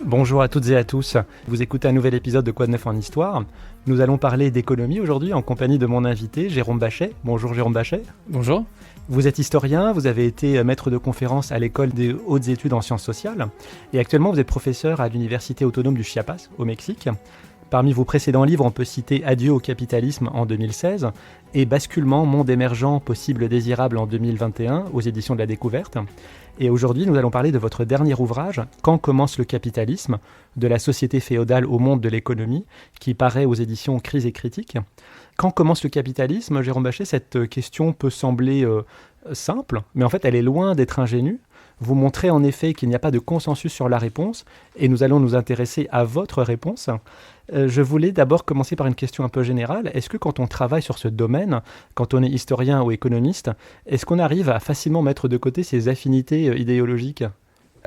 Bonjour à toutes et à tous, vous écoutez un nouvel épisode de Quoi de neuf en histoire. Nous allons parler d'économie aujourd'hui en compagnie de mon invité Jérôme Bachet. Bonjour Jérôme Bachet. Bonjour. Vous êtes historien, vous avez été maître de conférence à l'école des hautes études en sciences sociales et actuellement vous êtes professeur à l'université autonome du Chiapas au Mexique. Parmi vos précédents livres, on peut citer Adieu au capitalisme en 2016 et Basculement, monde émergent, possible désirable en 2021 aux éditions de la Découverte. Et aujourd'hui, nous allons parler de votre dernier ouvrage, Quand commence le capitalisme ? De la société féodale au monde de l'économie, qui paraît aux éditions Crise et Critique. Quand commence le capitalisme, Jérôme Bachet, cette question peut sembler simple, mais en fait elle est loin d'être ingénue. Vous montrez en effet qu'il n'y a pas de consensus sur la réponse, et nous allons nous intéresser à votre réponse. Je voulais d'abord commencer par une question un peu générale. Est-ce que quand on travaille sur ce domaine, quand on est historien ou économiste, est-ce qu'on arrive à facilement mettre de côté ses affinités idéologiques ?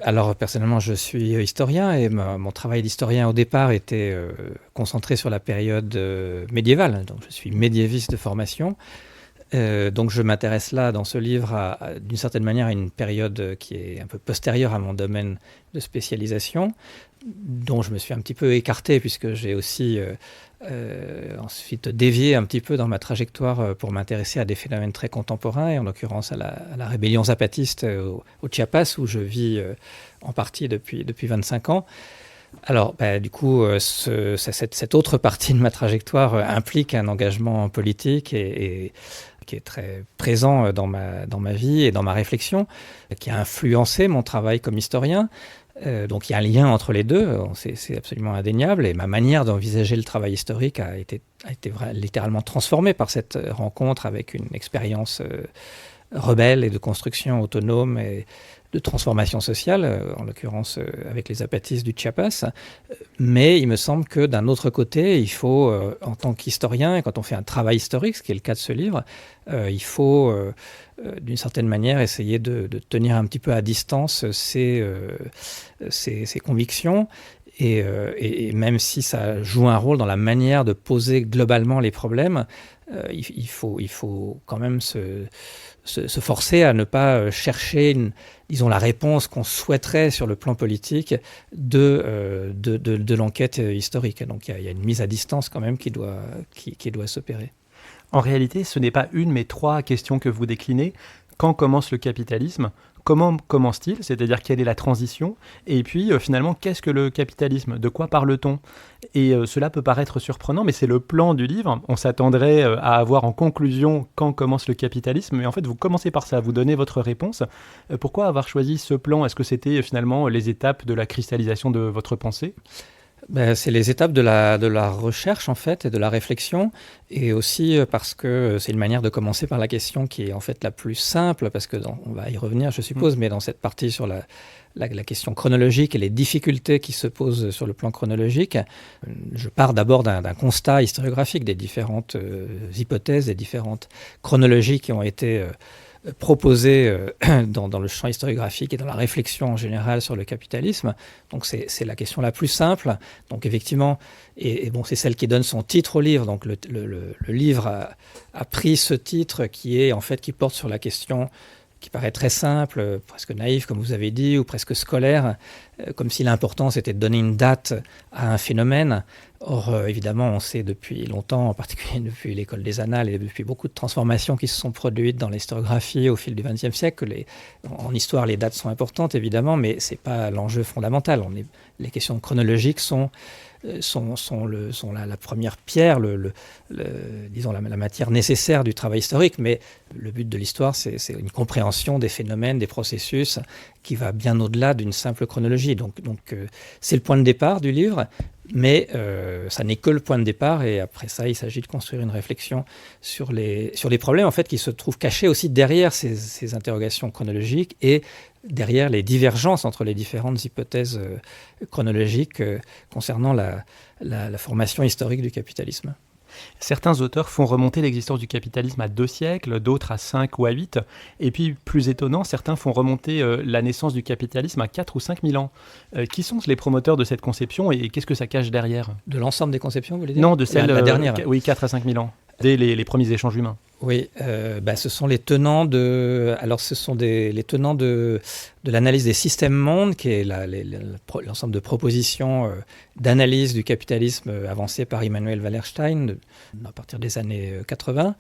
Alors personnellement, je suis historien et mon travail d'historien au départ était concentré sur la période médiévale. Donc je suis médiéviste de formation. Donc je m'intéresse là, dans ce livre, d'une certaine manière, à une période qui est un peu postérieure à mon domaine de spécialisation, dont je me suis un petit peu écarté, puisque j'ai aussi ensuite dévié un petit peu dans ma trajectoire pour m'intéresser à des phénomènes très contemporains, et en l'occurrence à la rébellion zapatiste au Chiapas, où je vis en partie depuis 25 ans. Alors, du coup, cette autre partie de ma trajectoire implique un engagement politique et qui est très présent dans ma vie et dans ma réflexion, qui a influencé mon travail comme historien. Donc il y a un lien entre les deux, c'est absolument indéniable, et ma manière d'envisager le travail historique a été littéralement transformée par cette rencontre avec une expérience rebelle et de construction autonome et de transformation sociale, en l'occurrence avec les zapatistes du Chiapas. Mais il me semble que d'un autre côté, il faut, en tant qu'historien, et quand on fait un travail historique, ce qui est le cas de ce livre, il faut d'une certaine manière essayer de tenir un petit peu à distance ses convictions. Et même si ça joue un rôle dans la manière de poser globalement les problèmes, il faut quand même se forcer à ne pas chercher la réponse qu'on souhaiterait sur le plan politique de l'enquête historique. Donc il y a une mise à distance quand même qui doit s'opérer. En réalité, ce n'est pas une mais trois questions que vous déclinez. Quand commence le capitalisme ? Comment commence-t-il ? C'est-à-dire quelle est la transition ? Et puis finalement, qu'est-ce que le capitalisme ? De quoi parle-t-on ? Et cela peut paraître surprenant, mais c'est le plan du livre. On s'attendrait à avoir en conclusion quand commence le capitalisme, mais en fait vous commencez par ça, vous donnez votre réponse. Pourquoi avoir choisi ce plan ? Est-ce que c'était finalement les étapes de la cristallisation de votre pensée ? C'est les étapes de la recherche en fait et de la réflexion, et aussi parce que c'est une manière de commencer par la question qui est en fait la plus simple, parce que on va y revenir je suppose, mais dans cette partie sur la question chronologique et les difficultés qui se posent sur le plan chronologique, je pars d'abord d'un constat historiographique des différentes hypothèses, des différentes chronologies qui ont été proposé dans le champ historiographique et dans la réflexion en général sur le capitalisme. Donc c'est la question la plus simple. Donc effectivement, et bon, c'est celle qui donne son titre au livre. Donc le livre a pris ce titre qui porte sur la question qui paraît très simple, presque naïf, comme vous avez dit, ou presque scolaire, comme si l'important c'était de donner une date à un phénomène. Or, évidemment, on sait depuis longtemps, en particulier depuis l'école des Annales et depuis beaucoup de transformations qui se sont produites dans l'historiographie au fil du XXe siècle, que en histoire, les dates sont importantes, évidemment, mais ce n'est pas l'enjeu fondamental. Les questions chronologiques sont la première pierre, disons la matière nécessaire du travail historique, mais le but de l'histoire, c'est une compréhension des phénomènes, des processus qui va bien au-delà d'une simple chronologie. Donc c'est le point de départ du livre, mais ça n'est que le point de départ, et après ça, il s'agit de construire une réflexion sur les problèmes en fait, qui se trouvent cachés aussi derrière ces interrogations chronologiques et derrière les divergences entre les différentes hypothèses chronologiques concernant la formation historique du capitalisme. Certains auteurs font remonter l'existence du capitalisme à 2 siècles, d'autres à 5 ou à 8. Et puis, plus étonnant, certains font remonter la naissance du capitalisme à 4 ou 5 000 ans. Qui sont les promoteurs de cette conception et qu'est-ce que ça cache derrière ? De l'ensemble des conceptions, vous voulez dire ? Non, de celle la dernière. Oui, 4 à 5 000 ans. dès les premiers échanges humains. Oui, ce sont les tenants de. Alors, ce sont les tenants de l'analyse des systèmes mondes, qui est l'ensemble de propositions d'analyse du capitalisme avancées par Immanuel Wallerstein à partir des années 80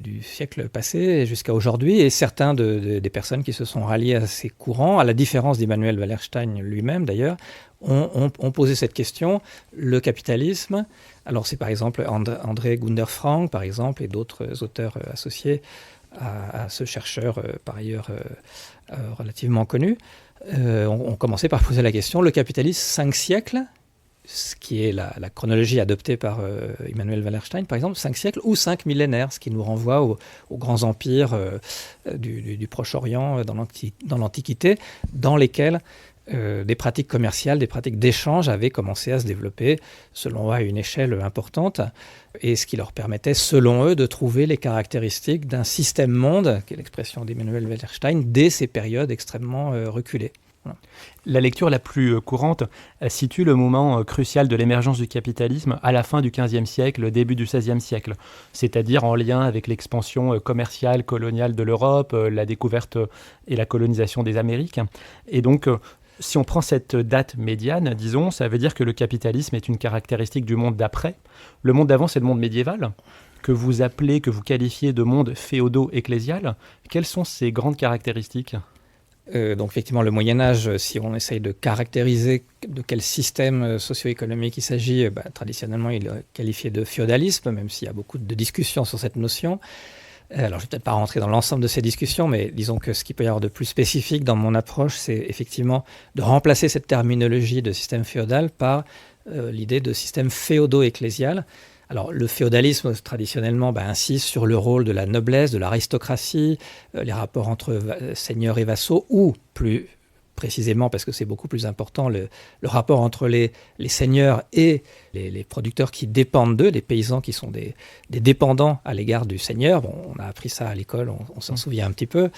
du siècle passé jusqu'à aujourd'hui. Et certains des personnes qui se sont ralliées à ces courants, à la différence d'Immanuel Wallerstein lui-même d'ailleurs, ont posé cette question. Le capitalisme, alors c'est par exemple André Gunder Frank, par exemple, et d'autres auteurs associés à ce chercheur par ailleurs relativement connu, ont commencé par poser la question, le capitalisme 5 siècles, ce qui est la chronologie adoptée par Immanuel Wallerstein, par exemple, 5 siècles ou 5 millénaires, ce qui nous renvoie aux grands empires du Proche-Orient dans l'Antiquité, dans lesquels des pratiques commerciales, des pratiques d'échange avaient commencé à se développer, selon eux, à une échelle importante, et ce qui leur permettait, selon eux, de trouver les caractéristiques d'un système-monde, qui est l'expression d'Immanuel Wallerstein, dès ces périodes extrêmement reculées. Voilà. La lecture la plus courante situe le moment crucial de l'émergence du capitalisme à la fin du XVe siècle, début du XVIe siècle, c'est-à-dire en lien avec l'expansion commerciale, coloniale de l'Europe, la découverte et la colonisation des Amériques. Et donc, si on prend cette date médiane, disons, ça veut dire que le capitalisme est une caractéristique du monde d'après. Le monde d'avant, c'est le monde médiéval, que vous appelez, que vous qualifiez de monde féodo-ecclésial. Quelles sont ces grandes caractéristiques ? Donc effectivement, le Moyen-Âge, si on essaye de caractériser de quel système socio-économique il s'agit, traditionnellement, il est qualifié de féodalisme, même s'il y a beaucoup de discussions sur cette notion. Alors, je ne vais peut-être pas rentrer dans l'ensemble de ces discussions, mais disons que ce qu'il peut y avoir de plus spécifique dans mon approche, c'est effectivement de remplacer cette terminologie de système féodal par l'idée de système féodo-ecclésial. Alors, le féodalisme, traditionnellement, insiste sur le rôle de la noblesse, de l'aristocratie, les rapports entre seigneurs et vassaux, ou plus précisément, parce que c'est beaucoup plus important, le rapport entre les seigneurs et les producteurs qui dépendent d'eux, les paysans qui sont des dépendants à l'égard du seigneur. Bon, on a appris ça à l'école, on s'en souvient un petit peu.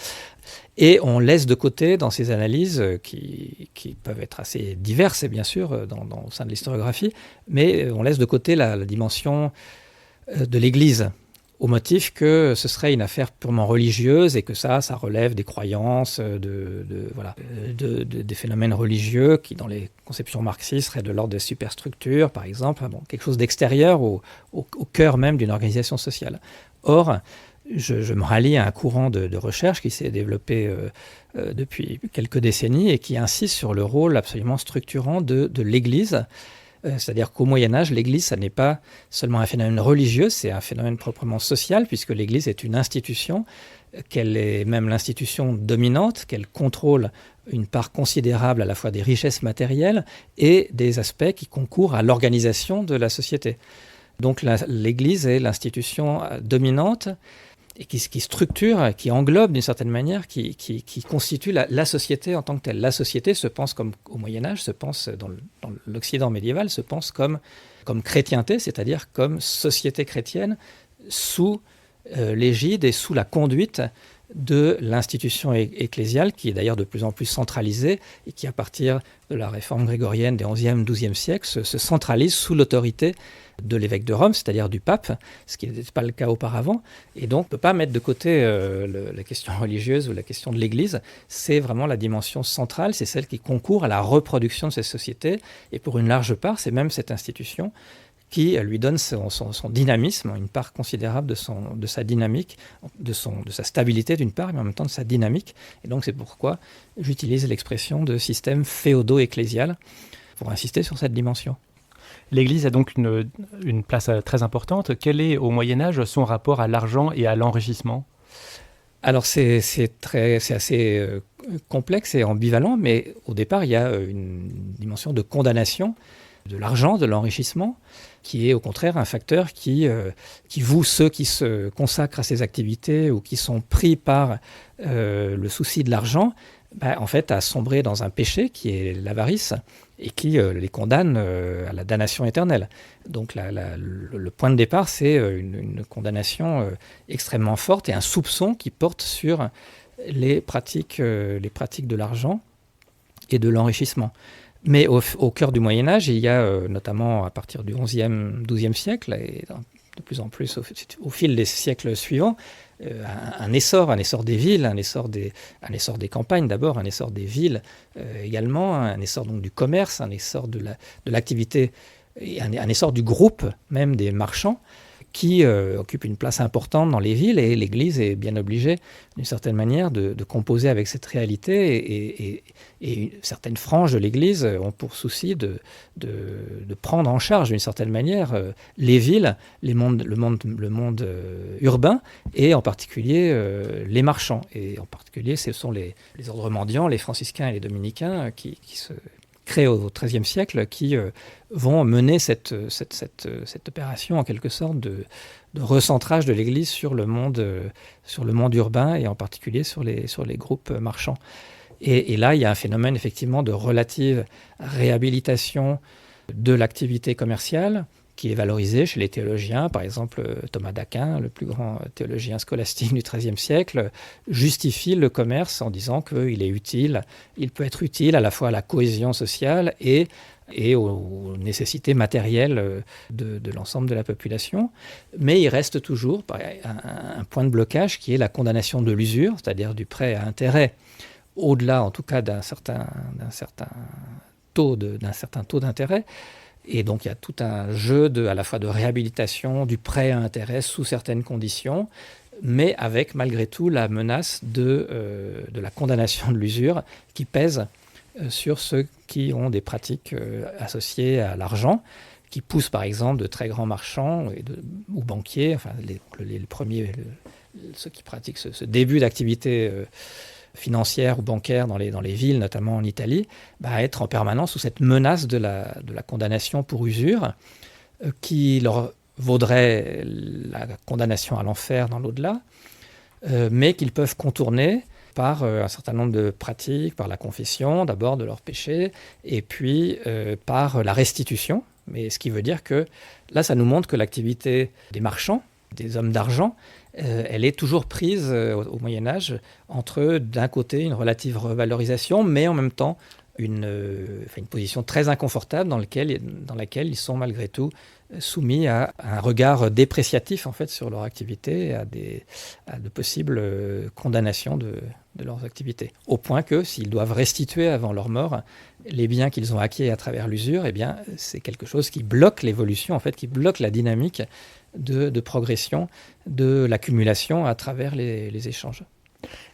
Et on laisse de côté, dans ces analyses, qui peuvent être assez diverses, bien sûr, au sein de l'historiographie, mais on laisse de côté la dimension de l'Église, au motif que ce serait une affaire purement religieuse et que ça relève des croyances, des phénomènes religieux qui, dans les conceptions marxistes, seraient de l'ordre des superstructures, par exemple, quelque chose d'extérieur au cœur même d'une organisation sociale. Or, je me rallie à un courant de recherche qui s'est développé depuis quelques décennies et qui insiste sur le rôle absolument structurant de l'Église. C'est-à-dire qu'au Moyen-Âge, l'Église, ça n'est pas seulement un phénomène religieux, c'est un phénomène proprement social, puisque l'Église est une institution, qu'elle est même l'institution dominante, qu'elle contrôle une part considérable à la fois des richesses matérielles et des aspects qui concourent à l'organisation de la société. Donc l'Église est l'institution dominante et qui structure, qui englobe d'une certaine manière, qui constitue la société en tant que telle. La société se pense comme, au Moyen-Âge, se pense dans l'Occident médiéval, se pense comme chrétienté, c'est-à-dire comme société chrétienne sous l'égide et sous la conduite de l'institution ecclésiale, qui est d'ailleurs de plus en plus centralisée et qui, à partir de la réforme grégorienne des XIe, XIIe siècles, se centralise sous l'autorité de l'évêque de Rome, c'est-à-dire du pape, ce qui n'était pas le cas auparavant. Et donc, on ne peut pas mettre de côté la question religieuse ou la question de l'Église. C'est vraiment la dimension centrale, c'est celle qui concourt à la reproduction de ces sociétés. Et pour une large part, c'est même cette institution qui lui donne son dynamisme, une part considérable de sa dynamique, de sa stabilité d'une part, mais en même temps de sa dynamique. Et donc c'est pourquoi j'utilise l'expression de système féodo-ecclésial pour insister sur cette dimension. L'Église a donc une place très importante. Quel est au Moyen-Âge son rapport à l'argent et à l'enrichissement ? Alors c'est assez complexe et ambivalent, mais au départ il y a une dimension de condamnation de l'argent, de l'enrichissement, qui est au contraire un facteur qui voue ceux qui se consacrent à ces activités ou qui sont pris par le souci de l'argent, en fait à sombrer dans un péché qui est l'avarice et qui les condamne à la damnation éternelle. Donc le point de départ, c'est une condamnation extrêmement forte et un soupçon qui porte sur les pratiques de l'argent et de l'enrichissement. Mais au cœur du Moyen-Âge, il y a notamment à partir du XIe, XIIe siècle et de plus en plus au fil des siècles suivants, un essor des villes, un essor des campagnes d'abord, un essor des villes également, un essor donc du commerce, un essor de l'activité, et un essor du groupe même des marchands qui occupe une place importante dans les villes, et l'Église est bien obligée, d'une certaine manière, de composer avec cette réalité, et certaines franges de l'Église ont pour souci de prendre en charge, d'une certaine manière, les villes, le monde urbain, et en particulier les marchands. Et en particulier, ce sont les ordres mendiants, les franciscains et les dominicains, qui se créés au XIIIe siècle, qui vont mener cette opération en quelque sorte de recentrage de l'Église sur le monde urbain, et en particulier sur les groupes marchands. Et là, il y a un phénomène effectivement de relative réhabilitation de l'activité commerciale qui est valorisé chez les théologiens. Par exemple, Thomas d'Aquin, le plus grand théologien scolastique du XIIIe siècle, justifie le commerce en disant qu'il est utile, il peut être utile à la fois à la cohésion sociale et aux nécessités matérielles de l'ensemble de la population. Mais il reste toujours un point de blocage qui est la condamnation de l'usure, c'est-à-dire du prêt à intérêt, au-delà en tout cas d'un certain taux d'intérêt. Et donc il y a tout un jeu à la fois de réhabilitation du prêt à intérêt sous certaines conditions, mais avec malgré tout la menace de la condamnation de l'usure qui pèse sur ceux qui ont des pratiques associées à l'argent, qui poussent par exemple de très grands marchands ou banquiers, enfin les premiers, ceux qui pratiquent ce début d'activité financière ou bancaire dans les villes, notamment en Italie, être en permanence sous cette menace de la condamnation pour usure, qui leur vaudrait la condamnation à l'enfer dans l'au-delà, mais qu'ils peuvent contourner par un certain nombre de pratiques, par la confession d'abord de leurs péchés, et puis par la restitution. Mais ce qui veut dire que là, ça nous montre que l'activité des marchands, des hommes d'argent, elle est toujours prise au Moyen-Âge entre, d'un côté, une relative revalorisation, mais en même temps une position très inconfortable dans laquelle ils sont malgré tout soumis à un regard dépréciatif en fait, sur leur activité, à de possibles condamnations de leurs activités. Au point que s'ils doivent restituer avant leur mort les biens qu'ils ont acquis à travers l'usure, eh bien, c'est quelque chose qui bloque l'évolution, en fait, qui bloque la dynamique de progression de l'accumulation à travers les échanges.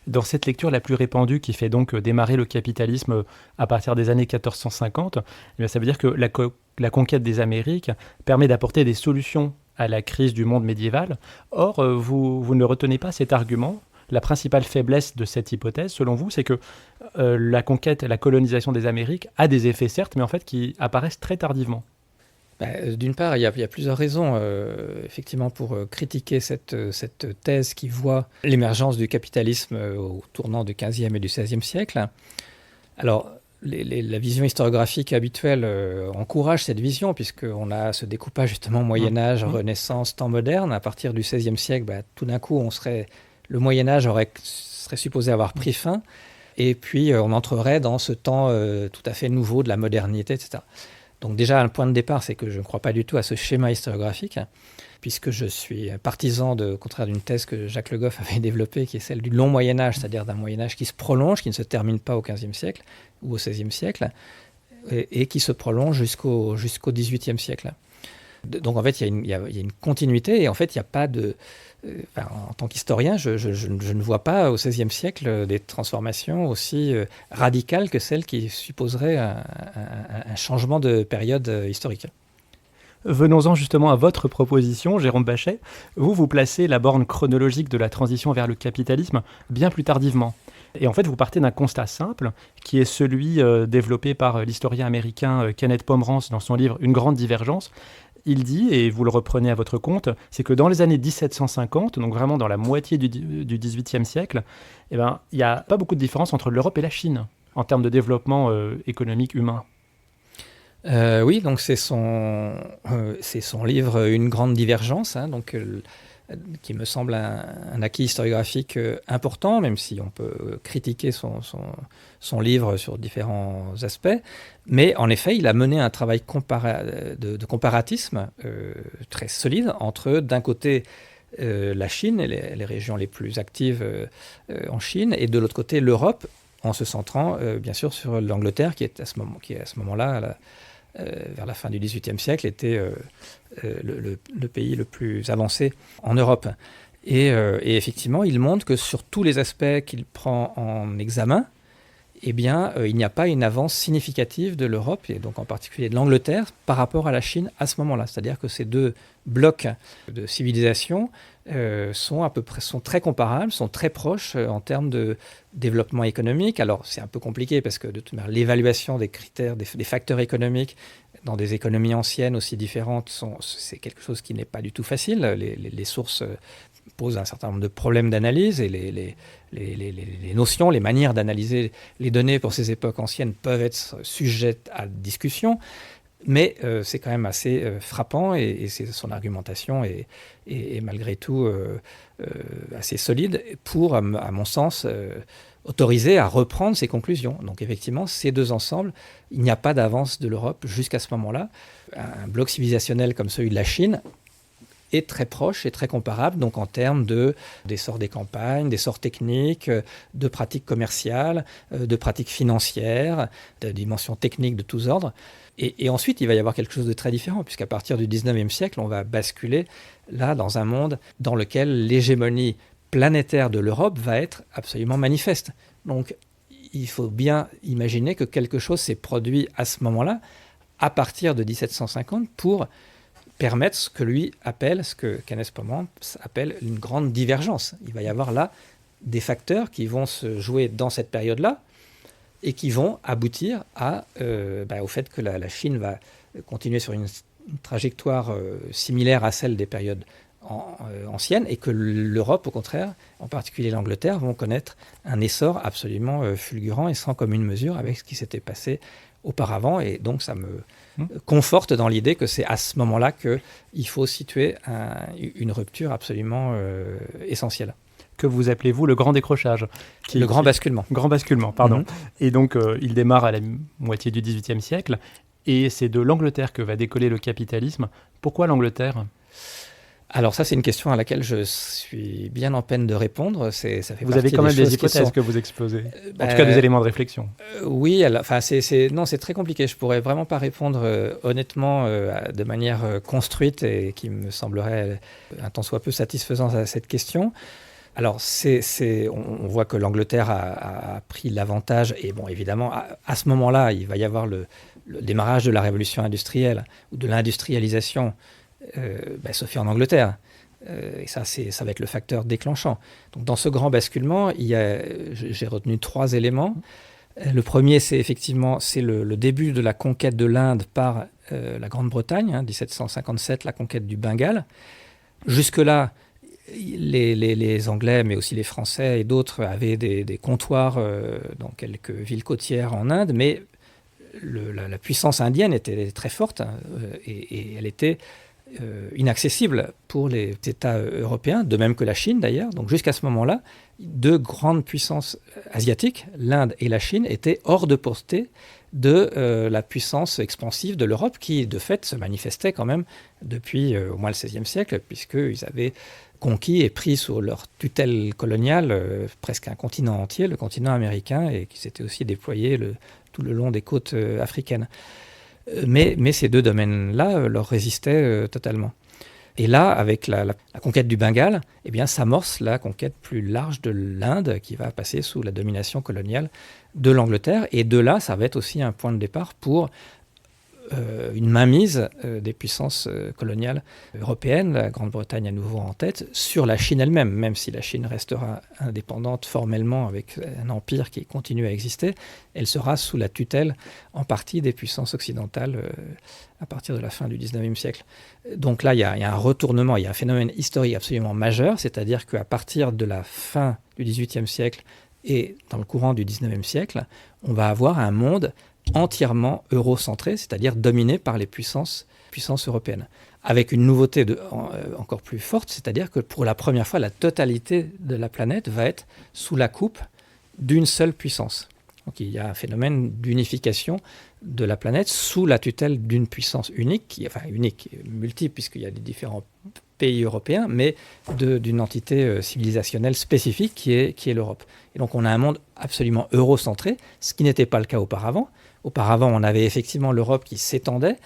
Dans cette lecture la plus répandue qui fait donc démarrer le capitalisme à partir des années 1450, eh bien, ça veut dire que la conquête des Amériques permet d'apporter des solutions à la crise du monde médiéval. Or, vous ne retenez pas cet argument. La principale faiblesse de cette hypothèse, selon vous, c'est que la conquête, la colonisation des Amériques a des effets certes, mais en fait qui apparaissent très tardivement. D'une part, il y a plusieurs raisons, effectivement, pour critiquer cette thèse qui voit l'émergence du capitalisme au tournant du XVe et du XVIe siècle. Alors, la vision historiographique habituelle encourage cette vision, puisqu'on a ce découpage justement Moyen-Âge, Renaissance, temps moderne. À partir du XVIe siècle, tout d'un coup, le Moyen-Âge serait supposé avoir pris fin, et puis on entrerait dans ce temps tout à fait nouveau de la modernité, etc. Donc déjà, un point de départ, c'est que je ne crois pas du tout à ce schéma historiographique, puisque je suis partisan, au contraire d'une thèse que Jacques Le Goff avait développée, qui est celle du long Moyen-Âge, c'est-à-dire d'un Moyen-Âge qui se prolonge, qui ne se termine pas au XVe siècle ou au XVIe siècle, et qui se prolonge jusqu'au XVIIIe siècle. Donc en fait, il y a une continuité, et en fait, il n'y a pas de... en tant qu'historien, je ne vois pas au XVIe siècle des transformations aussi radicales que celles qui supposeraient un changement de période historique. Venons-en justement à votre proposition, Jérôme Bachet. Vous placez la borne chronologique de la transition vers le capitalisme bien plus tardivement. Et en fait, vous partez d'un constat simple, qui est celui développé par l'historien américain Kenneth Pomerance dans son livre « Une grande divergence ». Il dit, et vous le reprenez à votre compte, c'est que dans les années 1750, donc vraiment dans la moitié du XVIIIe siècle, il n'y a pas beaucoup de différence entre l'Europe et la Chine en termes de développement économique humain. Oui, donc c'est son livre « Une grande divergence », donc qui me semble un acquis historiographique important, même si on peut critiquer son livre sur différents aspects. Mais en effet, il a mené un travail de comparatisme très solide entre, d'un côté, la Chine et les régions les plus actives en Chine, et de l'autre côté, l'Europe, en se centrant bien sûr sur l'Angleterre, qui à ce moment-là, vers la fin du XVIIIe siècle, était le pays le plus avancé en Europe. Et effectivement, il montre que sur tous les aspects qu'il prend en examen, eh bien, il n'y a pas une avance significative de l'Europe, et donc en particulier de l'Angleterre, par rapport à la Chine à ce moment-là. C'est-à-dire que ces deux blocs de civilisation sont très comparables, sont très proches en termes de développement économique. Alors, c'est un peu compliqué parce que de toute manière, l'évaluation des critères, des facteurs économiques dans des économies anciennes aussi différentes, c'est quelque chose qui n'est pas du tout facile. Les sources posent un certain nombre de problèmes d'analyse, et les notions, les manières d'analyser les données pour ces époques anciennes peuvent être sujettes à discussion. Mais c'est quand même assez frappant, et son argumentation est malgré tout assez solide pour, à mon sens, autoriser à reprendre ses conclusions. Donc effectivement, ces deux ensembles, il n'y a pas d'avance de l'Europe jusqu'à ce moment-là. Un bloc civilisationnel comme celui de la Chine est très proche et très comparable, donc en termes d'essor des campagnes, d'essor technique, de pratiques commerciales, de pratiques financières, de dimensions techniques de tous ordres. Et ensuite, il va y avoir quelque chose de très différent, puisqu'à partir du 19e siècle, on va basculer là dans un monde dans lequel l'hégémonie planétaire de l'Europe va être absolument manifeste. Donc, il faut bien imaginer que quelque chose s'est produit à ce moment-là, à partir de 1750, pour permettre ce que Kenneth Pomrehn appelle une grande divergence. Il va y avoir là des facteurs qui vont se jouer dans cette période-là, et qui vont aboutir au fait que la Chine va continuer sur une trajectoire similaire à celle des périodes anciennes, et que l'Europe, au contraire, en particulier l'Angleterre, vont connaître un essor absolument fulgurant et sans commune mesure avec ce qui s'était passé auparavant. Et donc ça me conforte dans l'idée que c'est à ce moment-là qu'il faut situer une rupture absolument essentielle. Que vous appelez-vous le grand décrochage. Le grand basculement. Grand basculement, pardon. Et donc, il démarre à la moitié du XVIIIe siècle, et c'est de l'Angleterre que va décoller le capitalisme. Pourquoi l'Angleterre ? Alors ça, c'est une question à laquelle je suis bien en peine de répondre. Vous avez quand même des hypothèses que vous exposez, en tout cas des éléments de réflexion. Oui, c'est très compliqué. Je ne pourrais vraiment pas répondre honnêtement de manière construite, et qui me semblerait un tant soit peu satisfaisante à cette question. Alors, on voit que l'Angleterre a pris l'avantage, et bon, évidemment, à ce moment-là, il va y avoir le démarrage de la révolution industrielle, ou de l'industrialisation, se fait en Angleterre. Et ça va être le facteur déclenchant. Donc, dans ce grand basculement, j'ai retenu 3 éléments. Le premier, c'est effectivement le début de la conquête de l'Inde par la Grande-Bretagne, 1757, la conquête du Bengale. Jusque-là, les Anglais, mais aussi les Français et d'autres avaient des comptoirs dans quelques villes côtières en Inde, mais la puissance indienne était très forte, et elle était inaccessible pour les États européens, de même que la Chine d'ailleurs. Donc jusqu'à ce moment-là, 2 grandes puissances asiatiques, l'Inde et la Chine, étaient hors de portée de la puissance expansive de l'Europe, qui de fait se manifestait quand même depuis au moins le XVIe siècle, puisqu'ils avaient conquis et pris sous leur tutelle coloniale presque un continent entier, le continent américain, et qui s'était aussi déployé tout le long des côtes africaines. Mais ces 2 domaines-là leur résistaient totalement. Et là, avec la conquête du Bengale, eh bien, s'amorce la conquête plus large de l'Inde, qui va passer sous la domination coloniale de l'Angleterre. Et de là, ça va être aussi un point de départ pour une mainmise des puissances coloniales européennes, la Grande-Bretagne à nouveau en tête, sur la Chine elle-même, même si la Chine restera indépendante formellement avec un empire qui continue à exister, elle sera sous la tutelle en partie des puissances occidentales à partir de la fin du XIXe siècle. Donc là, il y a un retournement, il y a un phénomène historique absolument majeur, c'est-à-dire qu'à partir de la fin du XVIIIe siècle et dans le courant du XIXe siècle, on va avoir un monde entièrement eurocentrée, c'est-à-dire dominée par les puissances européennes. Avec une nouveauté encore plus forte, c'est-à-dire que pour la première fois, la totalité de la planète va être sous la coupe d'une seule puissance. Donc il y a un phénomène d'unification de la planète sous la tutelle d'une puissance unique, multiple puisqu'il y a des différents pays européens, mais d'une entité civilisationnelle spécifique qui est l'Europe. Et donc on a un monde absolument eurocentré, ce qui n'était pas le cas auparavant. Auparavant, on avait effectivement l'Europe qui s'étendait,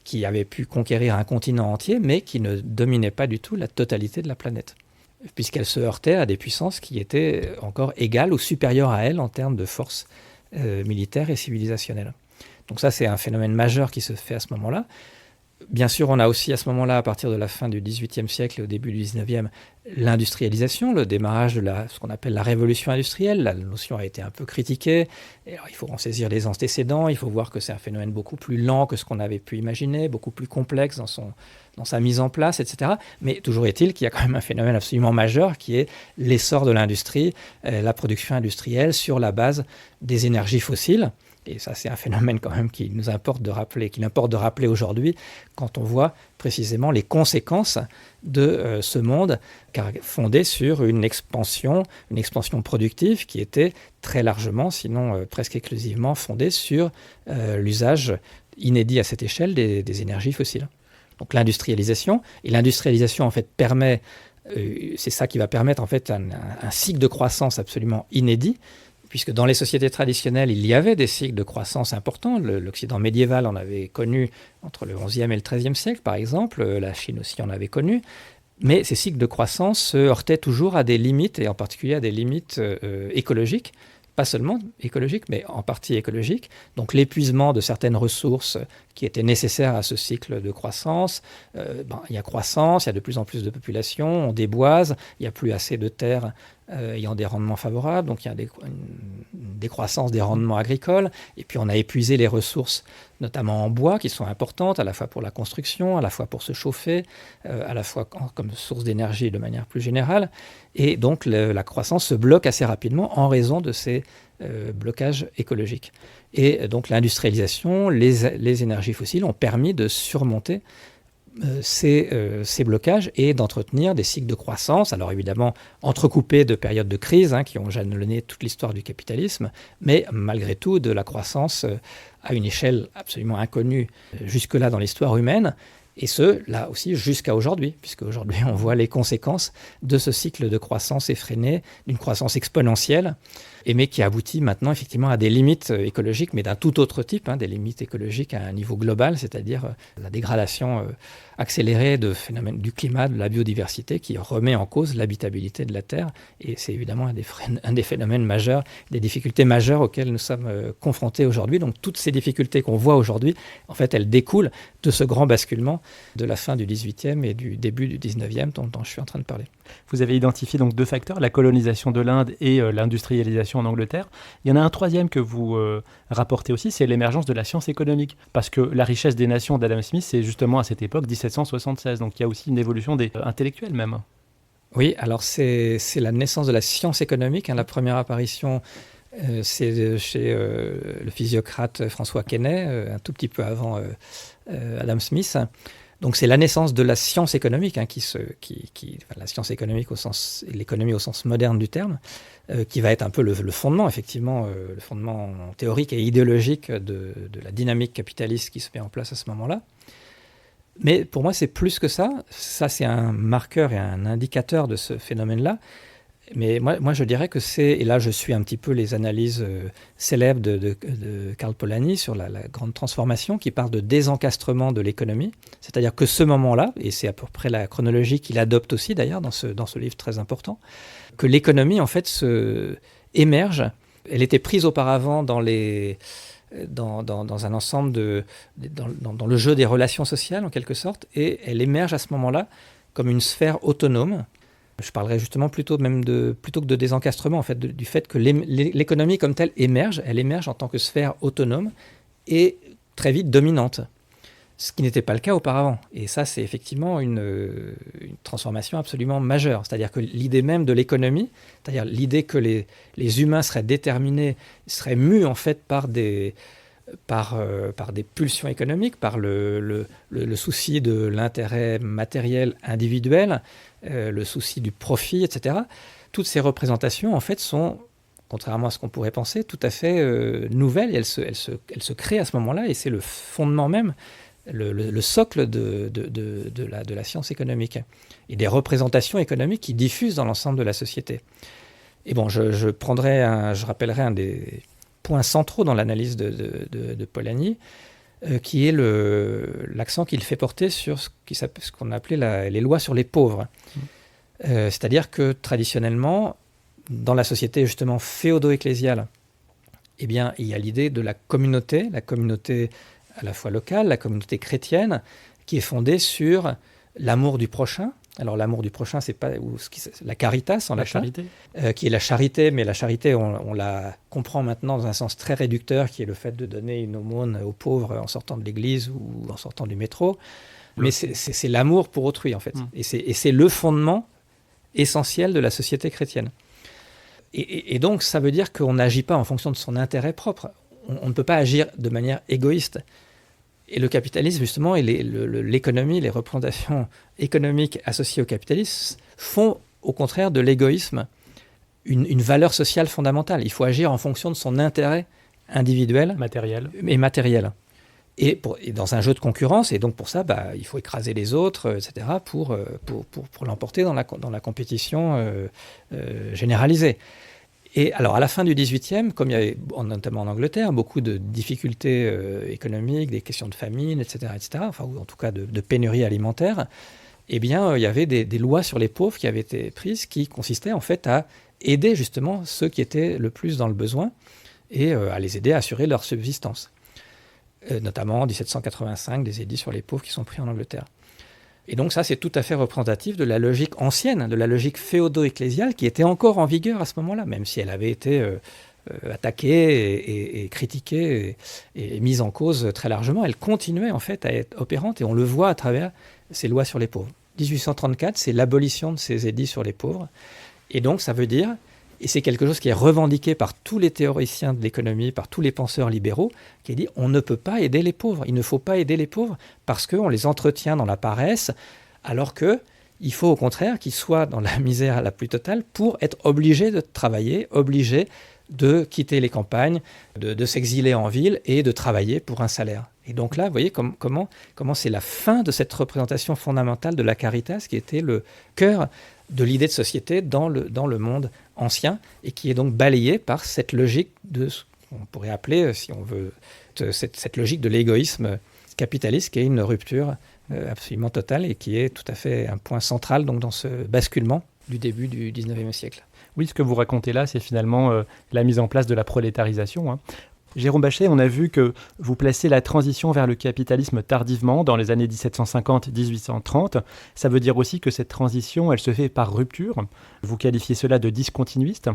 qui avait pu conquérir un continent entier, mais qui ne dominait pas du tout la totalité de la planète, puisqu'elle se heurtait à des puissances qui étaient encore égales ou supérieures à elle en termes de force militaire et civilisationnelle. Donc ça, c'est un phénomène majeur qui se fait à ce moment-là. Bien sûr, on a aussi à ce moment-là, à partir de la fin du XVIIIe siècle et au début du XIXe, l'industrialisation, le démarrage de ce qu'on appelle la révolution industrielle. La notion a été un peu critiquée. Et alors, il faut en saisir les antécédents. Il faut voir que c'est un phénomène beaucoup plus lent que ce qu'on avait pu imaginer, beaucoup plus complexe dans sa mise en place, etc. Mais toujours est-il qu'il y a quand même un phénomène absolument majeur qui est l'essor de l'industrie, la production industrielle sur la base des énergies fossiles. Et ça, c'est un phénomène quand même qu'il importe de rappeler aujourd'hui quand on voit précisément les conséquences de ce monde fondé sur une expansion productive qui était très largement, sinon presque exclusivement, fondée sur l'usage inédit à cette échelle des énergies fossiles. Donc l'industrialisation, en fait permet, c'est ça qui va permettre en fait un cycle de croissance absolument inédit, puisque dans les sociétés traditionnelles, il y avait des cycles de croissance importants. L'Occident médiéval en avait connu entre le XIe et le XIIIe siècle, par exemple. La Chine aussi en avait connu. Mais ces cycles de croissance se heurtaient toujours à des limites, et en particulier à des limites écologiques. Pas seulement écologiques, mais en partie écologiques. Donc l'épuisement de certaines ressources qui étaient nécessaires à ce cycle de croissance. Il y a croissance, il y a de plus en plus de population, on déboise, il n'y a plus assez de terres ayant des rendements favorables, donc il y a une décroissance des rendements agricoles, et puis on a épuisé les ressources, notamment en bois, qui sont importantes, à la fois pour la construction, à la fois pour se chauffer, à la fois comme source d'énergie de manière plus générale, et donc la croissance se bloque assez rapidement en raison de ces blocages écologiques. Et donc l'industrialisation, les énergies fossiles ont permis de surmonter ces blocages et d'entretenir des cycles de croissance, alors évidemment entrecoupés de périodes de crise qui ont jalonné toute l'histoire du capitalisme, mais malgré tout de la croissance à une échelle absolument inconnue jusque-là dans l'histoire humaine, et ce, là aussi, jusqu'à aujourd'hui, puisque aujourd'hui on voit les conséquences de ce cycle de croissance effrénée, d'une croissance exponentielle, mais qui aboutit maintenant effectivement à des limites écologiques, mais d'un tout autre type, des limites écologiques à un niveau global, c'est-à-dire la dégradation accélérée de phénomènes du climat, de la biodiversité, qui remet en cause l'habitabilité de la Terre. Et c'est évidemment un des phénomènes majeurs, des difficultés majeures auxquelles nous sommes confrontés aujourd'hui. Donc toutes ces difficultés qu'on voit aujourd'hui, en fait, elles découlent de ce grand basculement de la fin du XVIIIe et du début du XIXe dont je suis en train de parler. Vous avez identifié donc deux facteurs, la colonisation de l'Inde et l'industrialisation en Angleterre. Il y en a un troisième que vous rapportez aussi, c'est l'émergence de la science économique. Parce que la richesse des nations d'Adam Smith, c'est justement à cette époque 1776. Donc il y a aussi une évolution des intellectuels même. Oui, alors c'est la naissance de la science économique. La première apparition, c'est chez le physiocrate François Quesnay, un tout petit peu avant Adam Smith. Donc c'est la naissance de la science économique, la science économique l'économie au sens moderne du terme, qui va être un peu le fondement, effectivement, le fondement théorique et idéologique de la dynamique capitaliste qui se met en place à ce moment-là. Mais pour moi, c'est plus que ça. Ça, c'est un marqueur et un indicateur de ce phénomène-là. Mais moi, je dirais que et là je suis un petit peu les analyses célèbres de Karl Polanyi sur la grande transformation qui parle de désencastrement de l'économie. C'est-à-dire que ce moment-là, et c'est à peu près la chronologie qu'il adopte aussi d'ailleurs dans ce livre très important, que l'économie en fait émerge. Elle était prise auparavant dans un ensemble dans le jeu des relations sociales en quelque sorte, et elle émerge à ce moment-là comme une sphère autonome. Je parlerais justement plutôt que de désencastrement, en fait, du fait que l'économie comme telle émerge. Elle émerge en tant que sphère autonome et très vite dominante, ce qui n'était pas le cas auparavant. Et ça, c'est effectivement une transformation absolument majeure. C'est-à-dire que l'idée même de l'économie, c'est-à-dire l'idée que les humains seraient déterminés, seraient mus en fait par des par des pulsions économiques, par le souci de l'intérêt matériel individuel, le souci du profit, etc. Toutes ces représentations, en fait, sont, contrairement à ce qu'on pourrait penser, tout à fait nouvelles. Et elles se créent à ce moment-là, et c'est le fondement même, le socle de la science économique. Et des représentations économiques qui diffusent dans l'ensemble de la société. Et bon, je rappellerai un des points centraux dans l'analyse de Polanyi, qui est l'accent qu'il fait porter sur ce qu'on appelait les lois sur les pauvres. C'est-à-dire que traditionnellement, dans la société justement féodo-ecclésiale, eh bien, il y a l'idée de la communauté à la fois locale, la communauté chrétienne, qui est fondée sur l'amour du prochain. Alors l'amour du prochain, c'est pas la caritas en latin, qui est la charité, mais la charité, on la comprend maintenant dans un sens très réducteur, qui est le fait de donner une aumône aux pauvres en sortant de l'église ou en sortant du métro. Mais c'est l'amour pour autrui, en fait. Et c'est le fondement essentiel de la société chrétienne. Et donc, ça veut dire qu'on n'agit pas en fonction de son intérêt propre. On ne peut pas agir de manière égoïste. Et le capitalisme, justement, et l'économie, les représentations économiques associées au capitalisme font, au contraire de l'égoïsme, une valeur sociale fondamentale. Il faut agir en fonction de son intérêt individuel et matériel. Et dans un jeu de concurrence, et donc pour ça, il faut écraser les autres, etc., pour l'emporter dans la compétition généralisée. Et alors, à la fin du XVIIIe, comme il y avait, notamment en Angleterre, beaucoup de difficultés économiques, des questions de famine, etc., enfin, ou en tout cas de pénurie alimentaire, eh bien, il y avait des lois sur les pauvres qui avaient été prises, qui consistaient en fait à aider justement ceux qui étaient le plus dans le besoin et à les aider à assurer leur subsistance. Notamment en 1785, des édits sur les pauvres qui sont pris en Angleterre. Et donc ça, c'est tout à fait représentatif de la logique ancienne, de la logique féodo-ecclésiale qui était encore en vigueur à ce moment-là, même si elle avait été attaquée et critiquée et mise en cause très largement. Elle continuait en fait à être opérante, et on le voit à travers ces lois sur les pauvres. 1834, c'est l'abolition de ces édits sur les pauvres. Et donc ça veut dire, et c'est quelque chose qui est revendiqué par tous les théoriciens de l'économie, par tous les penseurs libéraux, qui est dit on ne peut pas aider les pauvres, il ne faut pas aider les pauvres parce qu'on les entretient dans la paresse, alors qu'il faut au contraire qu'ils soient dans la misère la plus totale pour être obligés de travailler, obligés de quitter les campagnes, de s'exiler en ville et de travailler pour un salaire. Et donc là, vous voyez comment c'est la fin de cette représentation fondamentale de la caritas qui était le cœur de l'idée de société dans le monde ancien, et qui est donc balayée par cette logique de ce qu'on pourrait appeler, si on veut, cette logique de l'égoïsme capitaliste, qui est une rupture absolument totale et qui est tout à fait un point central donc, dans ce basculement du début du 19e siècle. Oui, ce que vous racontez là, c'est finalement la mise en place de la prolétarisation, hein. Jérôme Bachet, on a vu que vous placez la transition vers le capitalisme tardivement, dans les années 1750-1830. Ça veut dire aussi que cette transition, elle se fait par rupture. Vous qualifiez cela de discontinuiste.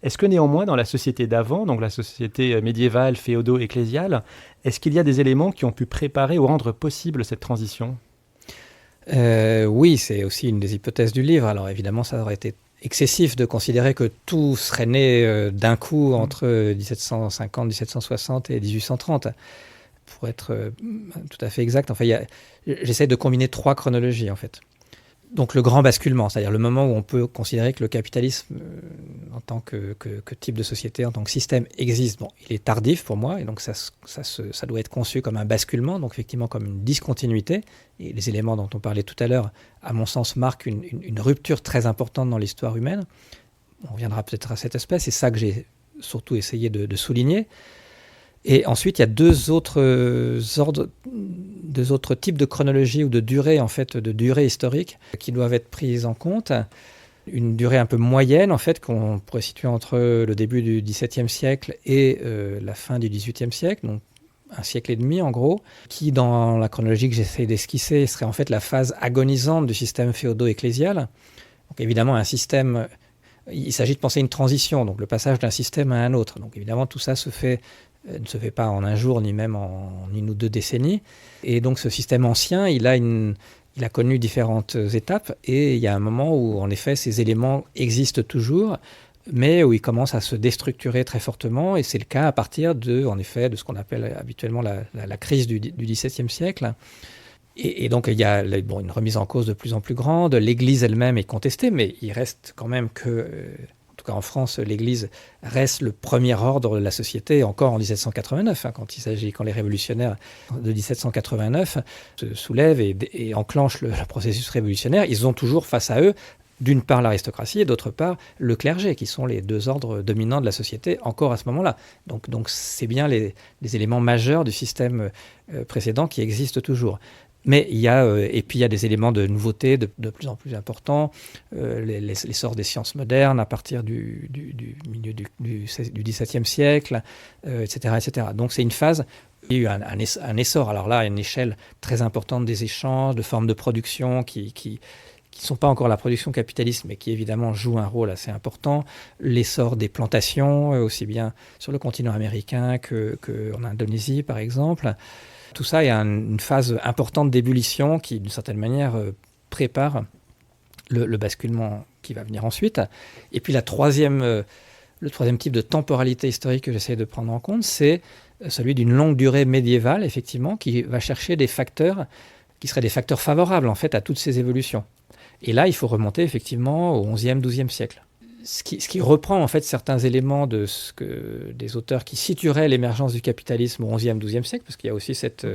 Est-ce que néanmoins, dans la société d'avant, donc la société médiévale, féodo-ecclésiale, est-ce qu'il y a des éléments qui ont pu préparer ou rendre possible cette transition ? Oui, c'est aussi une des hypothèses du livre. Alors évidemment, ça aurait été excessif de considérer que tout serait né d'un coup entre 1750, 1760 et 1830. Pour être tout à fait exact, enfin, j'essaie de combiner 3 chronologies en fait. Donc le grand basculement, c'est-à-dire le moment où on peut considérer que le capitalisme en tant que type de société, en tant que système existe. Bon, il est tardif pour moi, et donc ça doit être conçu comme un basculement, donc effectivement comme une discontinuité. Et les éléments dont on parlait tout à l'heure, à mon sens, marquent une rupture très importante dans l'histoire humaine. On reviendra peut-être à cet aspect, c'est ça que j'ai surtout essayé de souligner. Et ensuite, il y a deux autres types de chronologie ou de durée, en fait, de durée historique qui doivent être prises en compte. Une durée un peu moyenne, en fait, qu'on pourrait situer entre le début du XVIIe siècle et la fin du XVIIIe siècle, donc un siècle et demi en gros, qui, dans la chronologie que j'essaie d'esquisser, serait en fait la phase agonisante du système féodo-ecclésial. Donc évidemment, un système... Il s'agit de penser une transition, donc le passage d'un système à un autre. Donc évidemment, tout ça ne se fait pas en un jour, ni même en 1 ou 2 décennies. Et donc ce système ancien, il a connu différentes étapes, et il y a un moment où, en effet, ces éléments existent toujours, mais où il commence à se déstructurer très fortement, et c'est le cas à partir en effet, de ce qu'on appelle habituellement la crise du XVIIe siècle. Et donc il y a une remise en cause de plus en plus grande. L'Église elle-même est contestée, mais il reste quand même en tout cas en France, l'Église reste le premier ordre de la société, encore en 1789, quand les révolutionnaires de 1789 se soulèvent et enclenchent le processus révolutionnaire. Ils ont toujours face à eux, d'une part l'aristocratie et d'autre part le clergé, qui sont les deux ordres dominants de la société encore à ce moment-là. Donc c'est bien les éléments majeurs du système précédent qui existent toujours. Mais il y a des éléments de nouveauté de plus en plus importants, l'essor des sciences modernes à partir du milieu du XVIIe siècle, etc., etc. Donc c'est une phase où il y a eu un essor, alors là à une échelle très importante des échanges, de formes de production qui ne sont pas encore la production capitaliste, mais qui évidemment jouent un rôle assez important, l'essor des plantations, aussi bien sur le continent américain qu'en Indonésie par exemple. Tout ça est une phase importante d'ébullition qui, d'une certaine manière, prépare le basculement qui va venir ensuite. Et puis le troisième type de temporalité historique que j'essaie de prendre en compte, c'est celui d'une longue durée médiévale, effectivement, qui va chercher des facteurs qui seraient des facteurs favorables, en fait, à toutes ces évolutions. Et là, il faut remonter, effectivement, au XIe, XIIe siècle. Ce qui reprend en fait certains éléments des auteurs qui situeraient l'émergence du capitalisme au XIe, XIIe siècle, parce qu'il y a aussi cette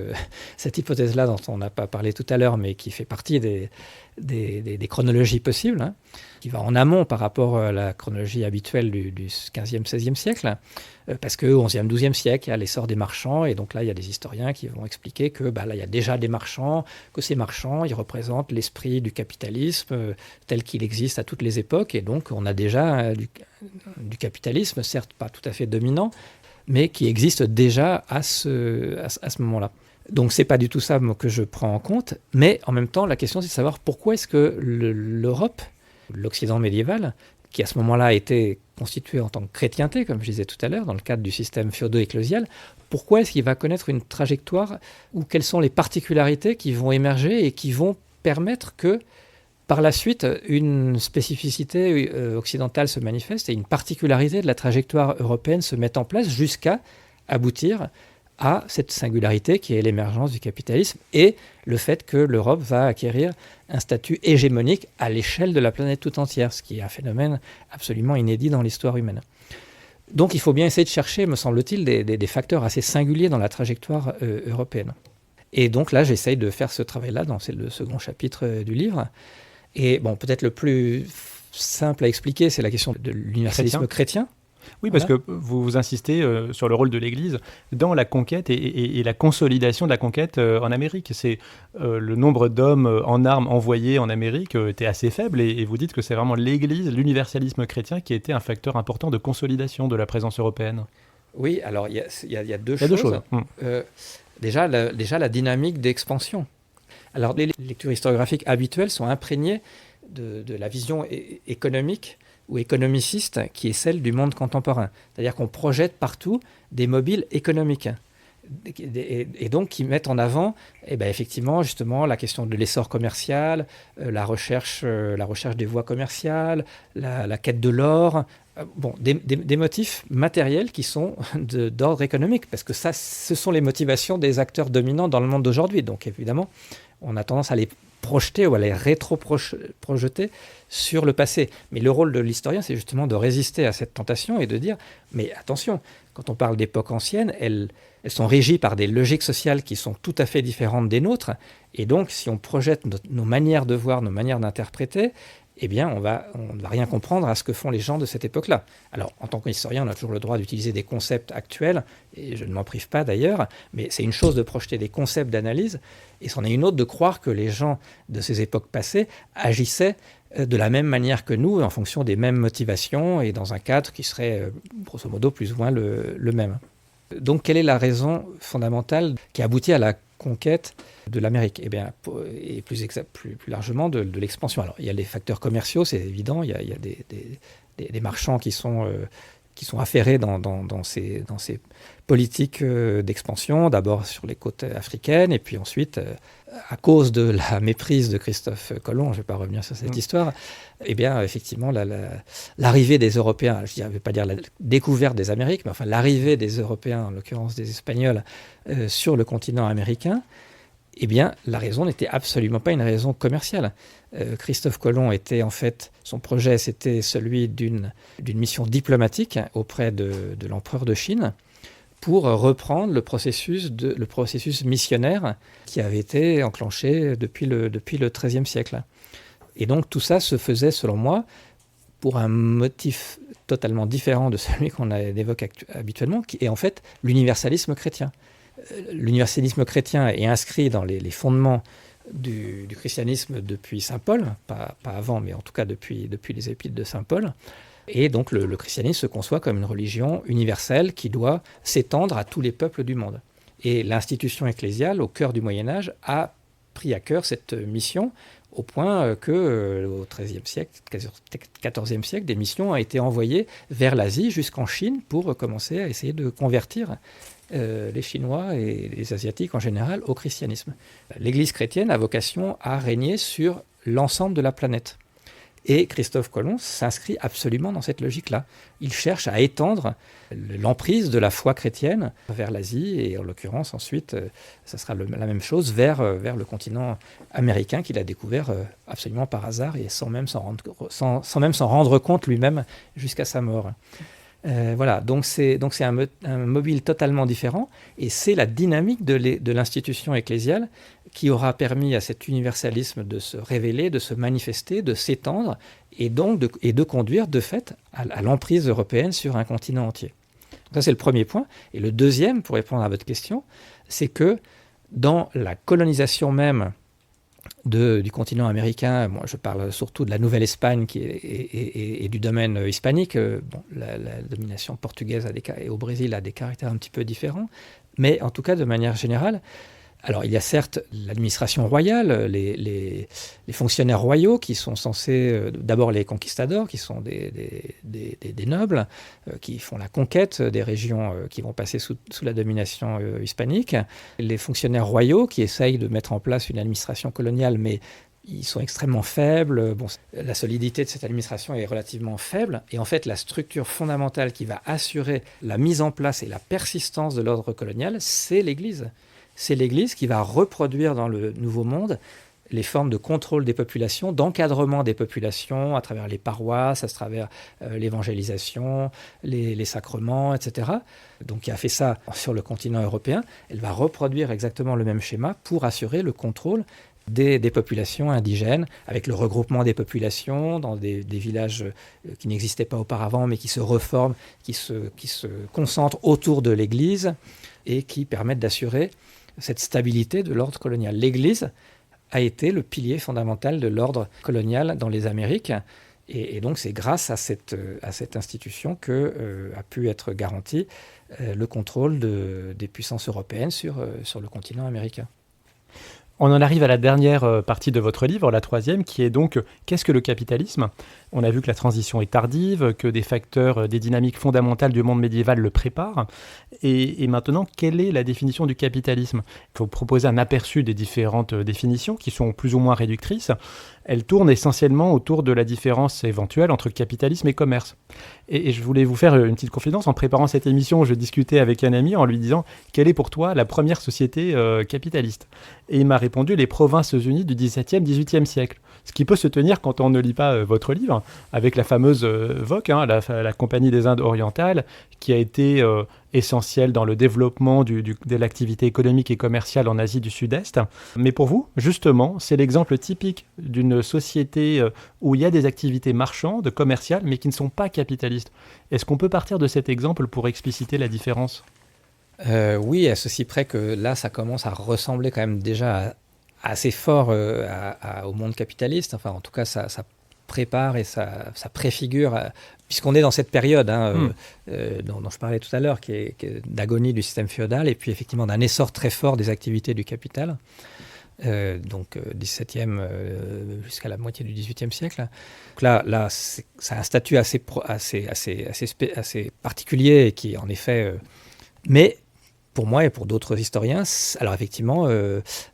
hypothèse-là dont on n'a pas parlé tout à l'heure, mais qui fait partie des chronologies possibles, qui va en amont par rapport à la chronologie habituelle du XVe, XVIe siècle, parce qu'au XIe, XIIe siècle, il y a l'essor des marchands, et donc là, il y a des historiens qui vont expliquer que là, il y a déjà des marchands, que ces marchands, ils représentent l'esprit du capitalisme tel qu'il existe à toutes les époques, et donc on a déjà du capitalisme, certes pas tout à fait dominant, mais qui existe déjà à ce moment-là. Donc c'est pas du tout ça que je prends en compte, mais en même temps, la question c'est de savoir pourquoi est-ce que l'Europe, l'Occident médiéval, qui à ce moment-là était constitué en tant que chrétienté, comme je disais tout à l'heure, dans le cadre du système féodo-ecclésial, pourquoi est-ce qu'il va connaître une trajectoire ou quelles sont les particularités qui vont émerger et qui vont permettre que, par la suite, une spécificité occidentale se manifeste et une particularité de la trajectoire européenne se mette en place jusqu'à aboutir à cette singularité qui est l'émergence du capitalisme et le fait que l'Europe va acquérir un statut hégémonique à l'échelle de la planète tout entière, ce qui est un phénomène absolument inédit dans l'histoire humaine. Donc il faut bien essayer de chercher, me semble-t-il, des facteurs assez singuliers dans la trajectoire européenne. Et donc là, j'essaye de faire ce travail-là, c'est le second chapitre du livre. Et bon, peut-être le plus simple à expliquer, c'est la question de l'universalisme chrétien. Oui, parce que vous insistez sur le rôle de l'Église dans la conquête et la consolidation de la conquête en Amérique. Le nombre d'hommes en armes envoyés en Amérique était assez faible et vous dites que c'est vraiment l'Église, l'universalisme chrétien qui a été un facteur important de consolidation de la présence européenne. Oui, alors il y a deux choses. Déjà la dynamique d'expansion. Alors les lectures historiographiques habituelles sont imprégnées de la vision économique ou économiciste qui est celle du monde contemporain. C'est-à-dire qu'on projette partout des mobiles économiques et donc qui mettent en avant effectivement justement la question de l'essor commercial, la recherche des voies commerciales, la quête de l'or, des motifs matériels qui sont d'ordre économique, parce que ce sont les motivations des acteurs dominants dans le monde d'aujourd'hui. Donc évidemment, on a tendance à les projeter ou à les rétro-projeter sur le passé. Mais le rôle de l'historien, c'est justement de résister à cette tentation et de dire, mais attention, quand on parle d'époques anciennes, elles sont régies par des logiques sociales qui sont tout à fait différentes des nôtres. Et donc, si on projette nos manières de voir, nos manières d'interpréter, eh bien, on ne va rien comprendre à ce que font les gens de cette époque-là. Alors, en tant qu'historien, on a toujours le droit d'utiliser des concepts actuels, et je ne m'en prive pas d'ailleurs, mais c'est une chose de projeter des concepts d'analyse, et c'en est une autre de croire que les gens de ces époques passées agissaient de la même manière que nous, en fonction des mêmes motivations, et dans un cadre qui serait, grosso modo, plus ou moins le même. Donc, quelle est la raison fondamentale qui aboutit à la conquête de l'Amérique, et plus largement de l'expansion. Alors, il y a les facteurs commerciaux, c'est évident, il y a des marchands qui sont qui sont affairés dans ces politiques d'expansion, d'abord sur les côtes africaines, et puis ensuite, à cause de la méprise de Christophe Colomb, je ne vais pas revenir sur cette histoire, eh bien, effectivement, l'arrivée des Européens, je ne vais pas dire la découverte des Amériques, mais enfin l'arrivée des Européens, en l'occurrence des Espagnols, sur le continent américain, eh bien, la raison n'était absolument pas une raison commerciale. Christophe Colomb était en fait, son projet c'était celui d'une mission diplomatique auprès de l'empereur de Chine pour reprendre le processus missionnaire qui avait été enclenché depuis le XIIIe siècle. Et donc tout ça se faisait, selon moi, pour un motif totalement différent de celui qu'on évoque habituellement, qui est en fait l'universalisme chrétien. L'universalisme chrétien est inscrit dans les fondements du christianisme depuis saint Paul, pas avant, mais en tout cas depuis les épîtres de saint Paul. Et donc le christianisme se conçoit comme une religion universelle qui doit s'étendre à tous les peuples du monde. Et l'institution ecclésiale, au cœur du Moyen-Âge, a pris à cœur cette mission, au point que au XIIIe siècle, XIVe siècle, des missions ont été envoyées vers l'Asie jusqu'en Chine pour commencer à essayer de convertir les Chinois et les Asiatiques en général au christianisme. L'Église chrétienne a vocation à régner sur l'ensemble de la planète. Et Christophe Colomb s'inscrit absolument dans cette logique-là. Il cherche à étendre l'emprise de la foi chrétienne vers l'Asie, et en l'occurrence ensuite, ça sera la même chose vers le continent américain qu'il a découvert absolument par hasard et sans même s'en rendre compte lui-même jusqu'à sa mort. Voilà, donc c'est un mobile totalement différent, et c'est la dynamique de l'institution ecclésiale qui aura permis à cet universalisme de se révéler, de se manifester, de s'étendre, et donc de conduire de fait à l'emprise européenne sur un continent entier. Donc ça, c'est le premier point. Et le deuxième, pour répondre à votre question, c'est que dans la colonisation même du continent américain, moi je parle surtout de la Nouvelle-Espagne et du domaine hispanique. La domination portugaise et au Brésil a des caractères un petit peu différents, mais en tout cas de manière générale, alors il y a certes l'administration royale, les fonctionnaires royaux qui sont censés, d'abord les conquistadors, qui sont des nobles, qui font la conquête des régions qui vont passer sous la domination hispanique, les fonctionnaires royaux qui essayent de mettre en place une administration coloniale, mais ils sont extrêmement faibles. La solidité de cette administration est relativement faible, et en fait la structure fondamentale qui va assurer la mise en place et la persistance de l'ordre colonial, c'est l'Église. C'est l'Église qui va reproduire dans le Nouveau Monde les formes de contrôle des populations, d'encadrement des populations à travers les paroisses, à travers l'évangélisation, les sacrements, etc. Donc qui a fait ça sur le continent européen. Elle va reproduire exactement le même schéma pour assurer le contrôle des populations indigènes, avec le regroupement des populations dans des villages qui n'existaient pas auparavant, mais qui se reforment, qui se concentrent autour de l'Église et qui permettent d'assurer cette stabilité de l'ordre colonial. L'Église a été le pilier fondamental de l'ordre colonial dans les Amériques, et donc c'est grâce à cette institution que a pu être garanti le contrôle des puissances européennes sur le continent américain. On en arrive à la dernière partie de votre livre, la troisième, qui est donc « Qu'est-ce que le capitalisme ?» On a vu que la transition est tardive, que des facteurs, des dynamiques fondamentales du monde médiéval le préparent. Et maintenant, quelle est la définition du capitalisme ? Il faut proposer un aperçu des différentes définitions qui sont plus ou moins réductrices. Elles tournent essentiellement autour de la différence éventuelle entre capitalisme et commerce. Et je voulais vous faire une petite confidence. En préparant cette émission, je discutais avec un ami en lui disant « Quelle est pour toi la première société capitaliste ?» Et il m'a répondu « Les Provinces-Unies du XVIIe, XVIIIe siècle ». Ce qui peut se tenir quand on ne lit pas votre livre, avec la fameuse VOC, la Compagnie des Indes orientales, qui a été essentielle dans le développement de l'activité économique et commerciale en Asie du Sud-Est. Mais pour vous, justement, c'est l'exemple typique d'une société où il y a des activités marchandes, commerciales, mais qui ne sont pas capitalistes. Est-ce qu'on peut partir de cet exemple pour expliciter la différence ? Oui, à ceci près que là, ça commence à ressembler quand même déjà assez fort au monde capitaliste. Enfin, en tout cas, ça prépare et ça préfigure, puisqu'on est dans cette période dont je parlais tout à l'heure, qui est d'agonie du système féodal, et puis effectivement d'un essor très fort des activités du capital. donc 17e jusqu'à la moitié du 18e siècle. Donc là ça a un statut assez particulier et qui, en effet, mais pour moi et pour d'autres historiens, alors effectivement,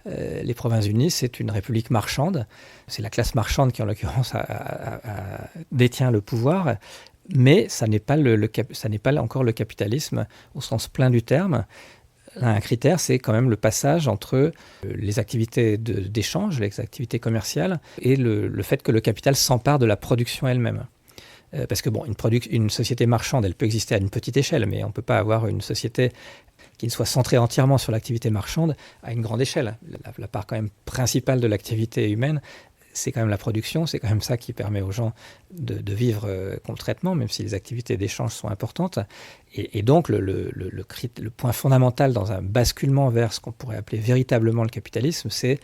les Provinces-Unies, c'est une république marchande. C'est la classe marchande qui, en l'occurrence, détient le pouvoir, mais ça n'est pas encore le capitalisme au sens plein du terme. Un critère, c'est quand même le passage entre les activités d'échange, les activités commerciales, et le fait que le capital s'empare de la production elle-même. Parce que une société marchande, elle peut exister à une petite échelle, mais on ne peut pas avoir une société qui ne soit centrée entièrement sur l'activité marchande à une grande échelle. La part quand même principale de l'activité humaine, c'est quand même la production, c'est quand même ça qui permet aux gens de vivre concrètement, même si les activités d'échange sont importantes. Et donc le point fondamental dans un basculement vers ce qu'on pourrait appeler véritablement le capitalisme, c'est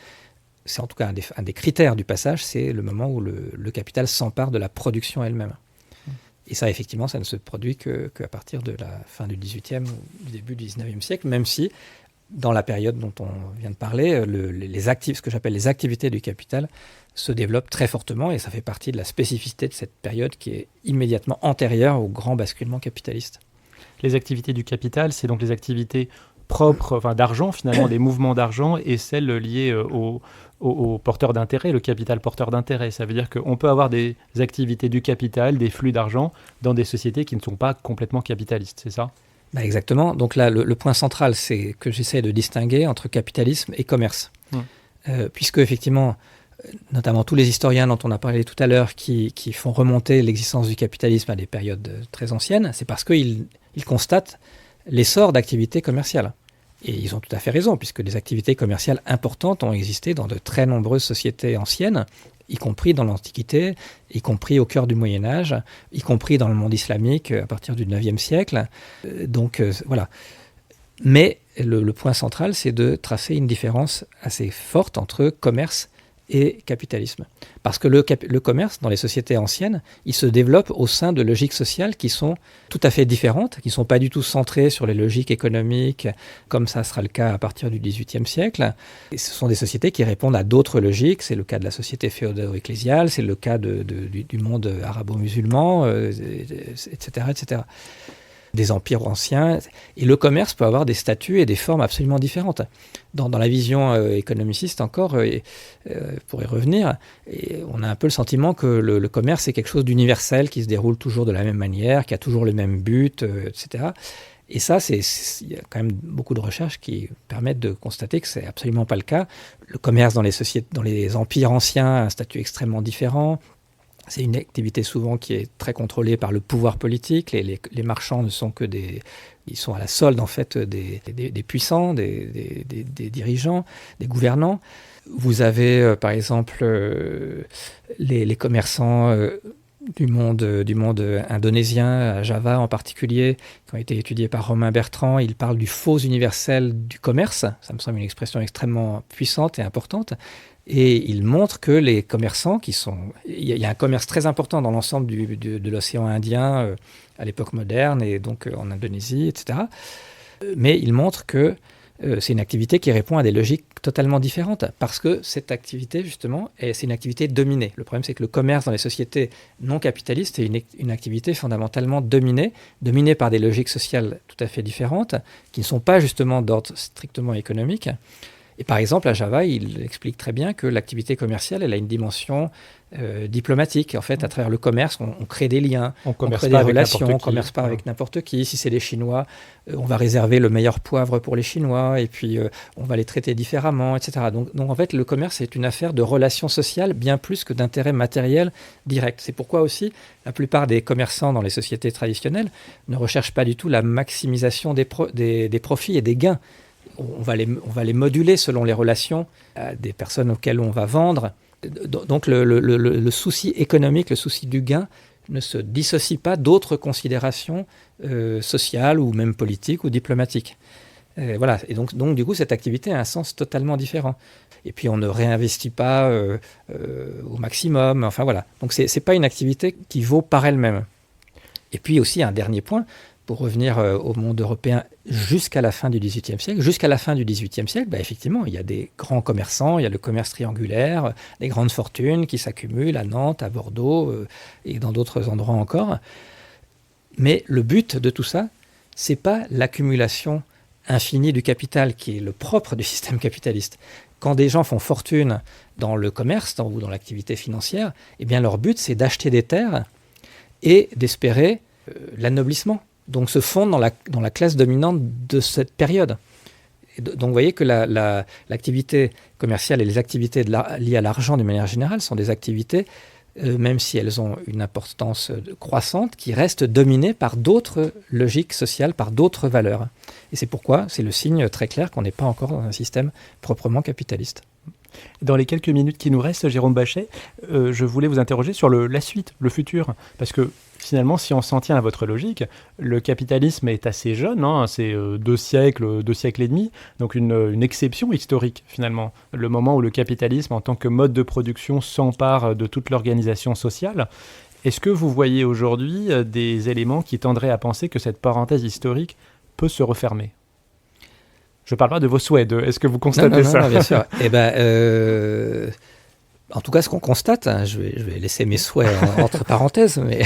en tout cas un des critères du passage, c'est le moment où le capital s'empare de la production elle-même. Et ça, effectivement, ça ne se produit qu'à partir de la fin du XVIIIe ou du début du XIXe siècle, même si, dans la période dont on vient de parler, ce que j'appelle les activités du capital se développent très fortement, et ça fait partie de la spécificité de cette période qui est immédiatement antérieure au grand basculement capitaliste. Les activités du capital, c'est donc les activités propres, d'argent, finalement, des mouvements d'argent, et celles liées aux porteurs d'intérêt, le capital porteur d'intérêt. Ça veut dire qu'on peut avoir des activités du capital, des flux d'argent, dans des sociétés qui ne sont pas complètement capitalistes, c'est ça ? Exactement. Donc là, le point central, c'est que j'essaie de distinguer entre capitalisme et commerce. Puisque, effectivement, notamment tous les historiens dont on a parlé tout à l'heure qui font remonter l'existence du capitalisme à des périodes très anciennes, c'est parce qu'ils constatent l'essor d'activités commerciales. Et ils ont tout à fait raison, puisque des activités commerciales importantes ont existé dans de très nombreuses sociétés anciennes, y compris dans l'Antiquité, y compris au cœur du Moyen-Âge, y compris dans le monde islamique à partir du IXe siècle. Voilà. Mais le point central, c'est de tracer une différence assez forte entre commerce et capitalisme. Parce que le commerce, dans les sociétés anciennes, il se développe au sein de logiques sociales qui sont tout à fait différentes, qui ne sont pas du tout centrées sur les logiques économiques, comme ça sera le cas à partir du XVIIIe siècle. Et ce sont des sociétés qui répondent à d'autres logiques. C'est le cas de la société féodalo-ecclésiale, c'est le cas du monde arabo-musulman, etc., etc. Des empires anciens. Et le commerce peut avoir des statuts et des formes absolument différentes. Dans la vision économiciste encore, pour y revenir, on a un peu le sentiment que le commerce est quelque chose d'universel qui se déroule toujours de la même manière, qui a toujours le même but, etc. Et ça, il y a quand même beaucoup de recherches qui permettent de constater que c'est absolument pas le cas. Le commerce dans les empires anciens a un statut extrêmement différent. C'est une activité souvent qui est très contrôlée par le pouvoir politique. Les marchands ne sont ils sont à la solde en fait des puissants, des dirigeants, des gouvernants. Vous avez par exemple les commerçants du monde indonésien, à Java en particulier, qui ont été étudiés par Romain Bertrand. Il parle du faux universel du commerce. Ça me semble une expression extrêmement puissante et importante. Et il montre que les commerçants il y a un commerce très important dans l'ensemble de l'océan Indien à l'époque moderne et donc en Indonésie, etc. Mais il montre que c'est une activité qui répond à des logiques totalement différentes parce que cette activité, justement, c'est une activité dominée. Le problème, c'est que le commerce dans les sociétés non capitalistes est une activité fondamentalement dominée par des logiques sociales tout à fait différentes qui ne sont pas justement d'ordre strictement économique. Et par exemple, à Java, il explique très bien que l'activité commerciale, elle a une dimension diplomatique. En fait, à travers le commerce, on crée des liens, on crée des relations, on ne commerce pas avec n'importe qui. Si c'est les Chinois, on va réserver le meilleur poivre pour les Chinois et puis on va les traiter différemment, etc. Donc en fait, le commerce est une affaire de relations sociales bien plus que d'intérêt matériel direct. C'est pourquoi aussi, la plupart des commerçants dans les sociétés traditionnelles ne recherchent pas du tout la maximisation des profits et des gains. On va les moduler selon les relations des personnes auxquelles on va vendre. Donc le souci économique, le souci du gain ne se dissocie pas d'autres considérations sociales ou même politiques ou diplomatiques. Voilà. Et donc du coup, cette activité a un sens totalement différent. Et puis on ne réinvestit pas au maximum. Enfin voilà. Donc c'est pas une activité qui vaut par elle-même. Et puis aussi un dernier point, pour revenir au monde européen jusqu'à la fin du XVIIIe siècle. Jusqu'à la fin du XVIIIe siècle, effectivement, il y a des grands commerçants, il y a le commerce triangulaire, des grandes fortunes qui s'accumulent à Nantes, à Bordeaux et dans d'autres endroits encore. Mais le but de tout ça, c'est pas l'accumulation infinie du capital qui est le propre du système capitaliste. Quand des gens font fortune dans le commerce ou dans l'activité financière, eh bien leur but c'est d'acheter des terres et d'espérer l'anoblissement. Donc se fondre dans la classe dominante de cette période. Donc vous voyez que l'activité commerciale et les activités liées à l'argent de manière générale sont des activités, même si elles ont une importance croissante, qui restent dominées par d'autres logiques sociales, par d'autres valeurs. Et c'est pourquoi c'est le signe très clair qu'on n'est pas encore dans un système proprement capitaliste. Dans les quelques minutes qui nous restent, Jérôme Bachet, je voulais vous interroger sur la suite, le futur. Parce que finalement, si on s'en tient à votre logique, le capitalisme est assez jeune, c'est 2 siècles et demi, donc une exception historique finalement. Le moment où le capitalisme en tant que mode de production s'empare de toute l'organisation sociale. Est-ce que vous voyez aujourd'hui des éléments qui tendraient à penser que cette parenthèse historique peut se refermer ? Je ne parle pas de vos souhaits, est-ce que vous constatez ça ? Non, bien sûr. En tout cas, ce qu'on constate, je vais laisser mes souhaits entre parenthèses, mais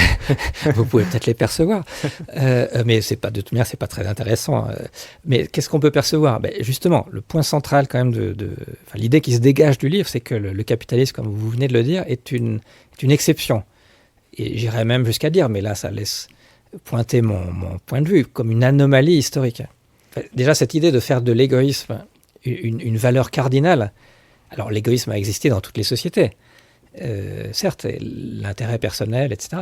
vous pouvez peut-être les percevoir. Mais de toute manière, c'est pas très intéressant. Mais qu'est-ce qu'on peut percevoir ? Justement, le point central quand même l'idée qui se dégage du livre, c'est que le capitalisme, comme vous venez de le dire, est une exception. Et j'irais même jusqu'à dire, mais là, ça laisse pointer mon point de vue, comme une anomalie historique. Déjà, cette idée de faire de l'égoïsme une valeur cardinale. Alors, l'égoïsme a existé dans toutes les sociétés, certes, l'intérêt personnel, etc.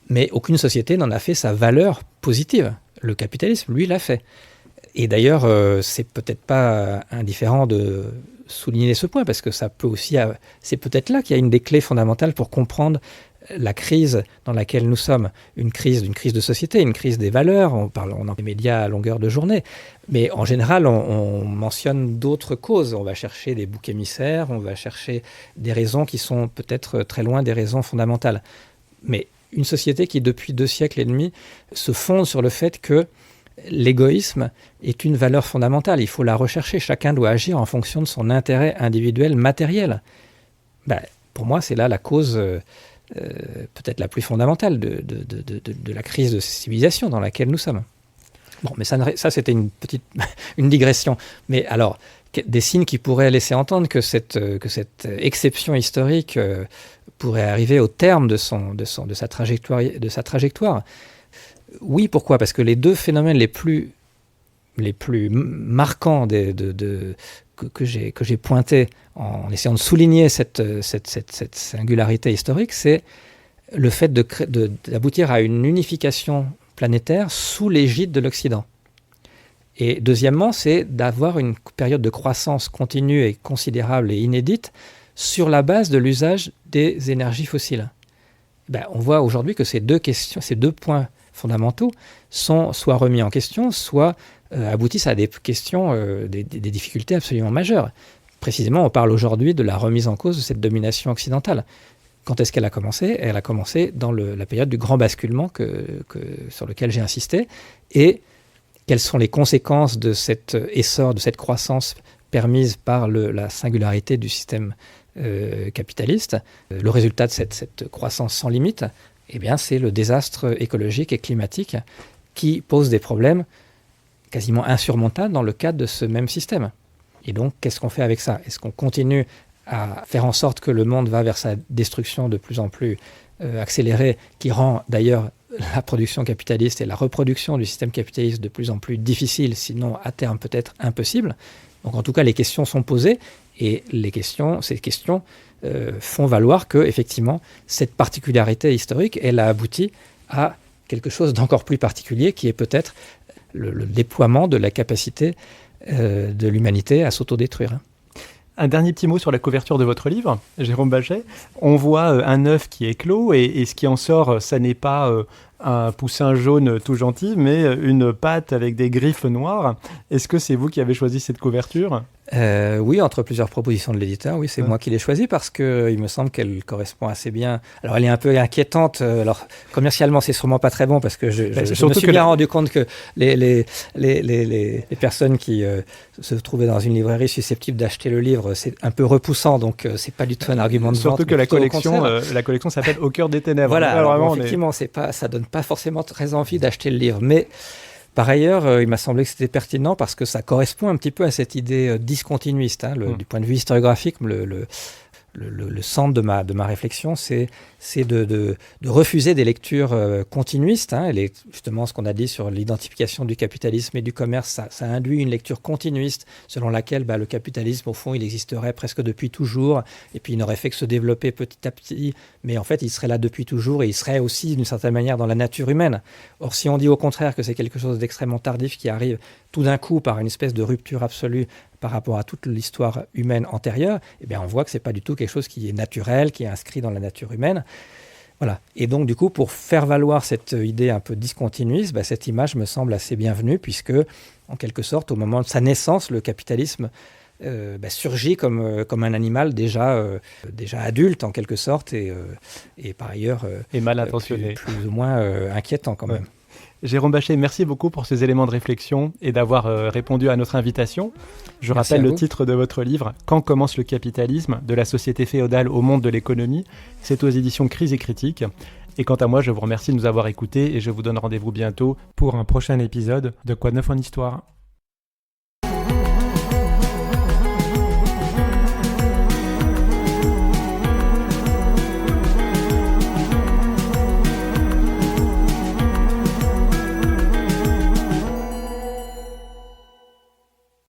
Mais aucune société n'en a fait sa valeur positive. Le capitalisme, lui, l'a fait. Et d'ailleurs, c'est peut-être pas indifférent de souligner ce point, parce que ça peut aussi, c'est peut-être là qu'il y a une des clés fondamentales pour comprendre la crise dans laquelle nous sommes, une crise de société, une crise des valeurs. On en des médias à longueur de journée, mais en général, on mentionne d'autres causes. On va chercher des boucs émissaires, on va chercher des raisons qui sont peut-être très loin des raisons fondamentales. Mais une société qui, depuis 2 siècles et demi, se fonde sur le fait que l'égoïsme est une valeur fondamentale. Il faut la rechercher. Chacun doit agir en fonction de son intérêt individuel matériel. Pour moi, c'est là la cause peut-être la plus fondamentale de la crise de civilisation dans laquelle nous sommes. Bon, mais ça c'était une digression. Mais alors, des signes qui pourraient laisser entendre que cette exception historique pourrait arriver au terme de sa trajectoire. Oui, pourquoi ? Parce que les 2 phénomènes les plus marquants que j'ai pointé en essayant de souligner cette singularité historique, c'est le fait d'aboutir à une unification planétaire sous l'égide de l'Occident. Et deuxièmement, c'est d'avoir une période de croissance continue et considérable et inédite sur la base de l'usage des énergies fossiles. On voit aujourd'hui que ces 2 points fondamentaux sont soit remis en question, soit aboutissent à des questions, des difficultés absolument majeures. Précisément, on parle aujourd'hui de la remise en cause de cette domination occidentale. Quand est-ce qu'elle a commencé ? Elle a commencé dans la période du grand basculement sur lequel j'ai insisté. Et quelles sont les conséquences de cet essor, de cette croissance permise par la singularité du système capitaliste ? Le résultat de cette croissance sans limite, c'est le désastre écologique et climatique qui pose des problèmes quasiment insurmontables dans le cadre de ce même système. Et donc, qu'est-ce qu'on fait avec ça ? Est-ce qu'on continue à faire en sorte que le monde va vers sa destruction de plus en plus accélérée, qui rend d'ailleurs la production capitaliste et la reproduction du système capitaliste de plus en plus difficile, sinon à terme peut-être impossible ? Donc en tout cas, les questions sont posées, et ces questions font valoir que, effectivement, cette particularité historique, elle a abouti à quelque chose d'encore plus particulier, qui est peut-être le déploiement de la capacité de l'humanité à s'autodétruire. Un dernier petit mot sur la couverture de votre livre, Jérôme Bachet. On voit un œuf qui éclot, et ce qui en sort, ça n'est pas un poussin jaune tout gentil, mais une patte avec des griffes noires. Est-ce que c'est vous qui avez choisi cette couverture ? Oui, entre plusieurs propositions de l'éditeur, oui, c'est moi qui l'ai choisie parce qu'il me semble qu'elle correspond assez bien. Alors, elle est un peu inquiétante. Alors, commercialement, c'est sûrement pas très bon parce que je me suis bien rendu compte que les personnes qui se trouvaient dans une librairie susceptibles d'acheter le livre, c'est un peu repoussant, donc c'est pas du tout un argument de vente. Surtout que la collection s'appelle Au cœur des ténèbres. Voilà, alors, vraiment, effectivement, ça donne pas forcément très envie d'acheter le livre, mais par ailleurs, il m'a semblé que c'était pertinent parce que ça correspond un petit peu à cette idée discontinuiste. Du point de vue historiographique, le centre de ma réflexion, c'est de refuser des lectures continuistes. Justement, ce qu'on a dit sur l'identification du capitalisme et du commerce, ça induit une lecture continuiste selon laquelle le capitalisme, au fond, il existerait presque depuis toujours et puis il n'aurait fait que se développer petit à petit, mais en fait, il serait là depuis toujours et il serait aussi, d'une certaine manière, dans la nature humaine. Or, si on dit au contraire que c'est quelque chose d'extrêmement tardif qui arrive tout d'un coup par une espèce de rupture absolue par rapport à toute l'histoire humaine antérieure, eh bien, on voit que ce n'est pas du tout quelque chose qui est naturel, qui est inscrit dans la nature humaine. Voilà. Et donc, du coup, pour faire valoir cette idée un peu discontinuiste, cette image me semble assez bienvenue, puisque, en quelque sorte, au moment de sa naissance, le capitalisme surgit comme un animal déjà adulte, en quelque sorte, et par ailleurs et mal intentionné. Plus ou moins inquiétant quand même. Jérôme Bachet, merci beaucoup pour ces éléments de réflexion et d'avoir répondu à notre invitation. Je rappelle le titre de votre livre, « Quand commence le capitalisme ? De la société féodale au monde de l'économie ». C'est aux éditions Crise et Critique. Et quant à moi, je vous remercie de nous avoir écoutés et je vous donne rendez-vous bientôt pour un prochain épisode de Quoi de neuf en histoire ?